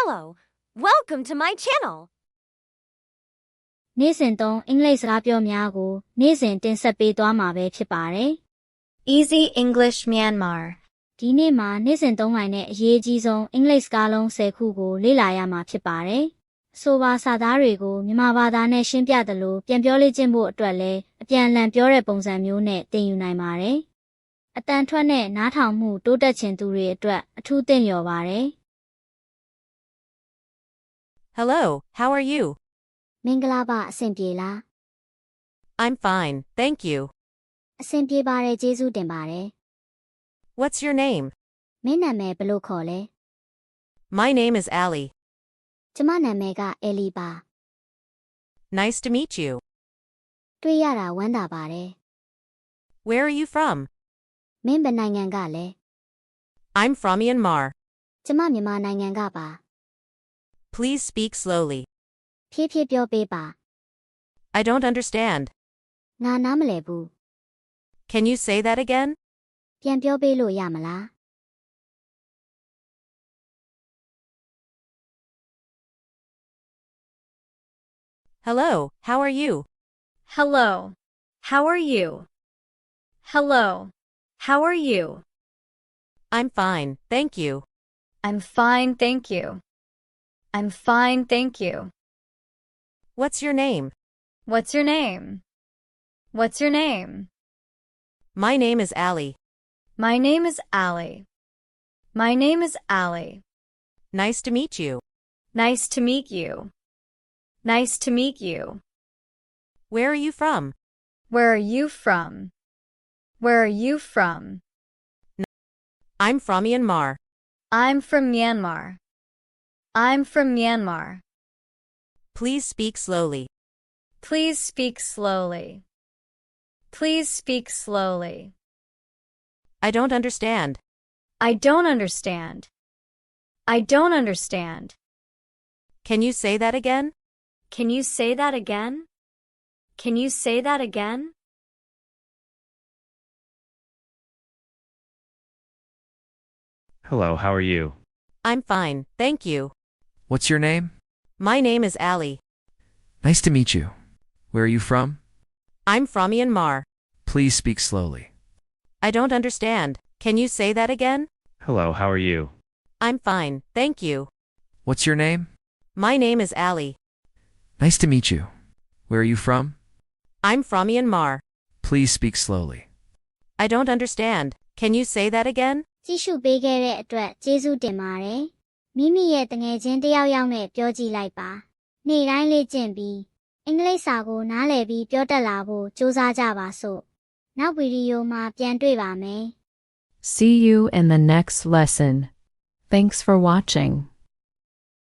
Hello, welcome to my channel. နေ့စဉ်သုံးအင်္ဂလိပ်စကားပြောများကိုနေ့စဉ်တင်ဆက်ပေးသွားမှာပဲဖြစ်ပါတယ် Easy English Myanmar ဒီနေ့မှာနေ့စဉ်သုံးနိုင်တဲ့အရေးအကြီးဆုံးအင်္ဂလိပ်စကားလုံး10ခုကိုလေ့လာရမှာဖြစ်ပါတယ်ဆိုပါစာသားတွေကိုမြန်မာဘာသာနဲ့ရှင်းပြသလိုပြန်ပြောလေ့ကျင့်ဖို့အတွက်လည်းအပြန်အလှန်ပြောတဲ့ပုံစံမျိုးနဲ့သင်ယူနိုင်ပါတယ်အတန်ထွက်နဲ့နားထောင်မှုတိုးတက်ခြင်းသူတွေအတွက်အထူးသင့်လျော်ပါတယ် Hello, how are you? မင်္ဂလာပါအဆင်ပြေလား I'm fine, thank you. အဆင်ပြေပါတယ်ကျေးဇူးတင်ပါတယ် What's your name? မင်းနာမည်ဘယ်လိုခေါ်လဲ My name is Allie. ကျမနာမည်ကအဲလီပါ Nice to meet you. တွေ့ရတာဝမ်းသာပါတယ် Where are you from? မင်းဘယ်နိုင်ငံကလဲ I'm from Myanmar. ကျမမြန်မာနိုင်ငံကပါ Please speak slowly. ဖြည်းဖြည်းပြောပေးပါ I don't understand. ငါနားမလည်ဘူး Can you say that again? ပြန်ပြောပေးလို့ရမလား Hello, how are you? Hello. How are you? Hello. How are you? I'm fine, thank you. I'm fine, thank you. I'm fine, thank you. What's your name? What's your name? What's your name? My name is Allie. My name is Allie. My name is Allie. Nice to meet you. Nice to meet you. Nice to meet you. Where are you from? Where are you from? Where are you from? I'm from Myanmar. I'm from Myanmar. I'm from Myanmar. Please speak slowly. Please speak slowly. Please speak slowly. I don't understand. I don't understand. I don't understand. Can you say that again? Can you say that again? Can you say that again? Hello, how are you? I'm fine, thank you. What's your name? My name is Allie. Nice to meet you. Where are you from? I'm from Myanmar. Please speak slowly. I don't understand. Can you say that again? Hello, how are you? I'm fine, thank you. What's your name? My name is Allie. Nice to meet you. Where are you from? I'm from Myanmar. Please speak slowly. I don't understand. Can you say that again? ကြည့်ရှုပေးခဲ့တဲ့အတွက်ကျေးဇူးတင်ပါတယ်မိမိရဲ့တငယ်ချင်းတယောက်ယောက်နဲ့ပြောကြည့်လိုက်ပါနေ့တိုင်းလေ့ကျင့်ပြီးအင်္ဂလိပ်စာကိုနားလည်ပြီးပြောတတ်လာဖို့ကြိုးစားကြပါစို့နောက်ဗီဒီယိုမှာပြန်တွေ့ပါမယ် See you in the next lesson. Thanks for watching.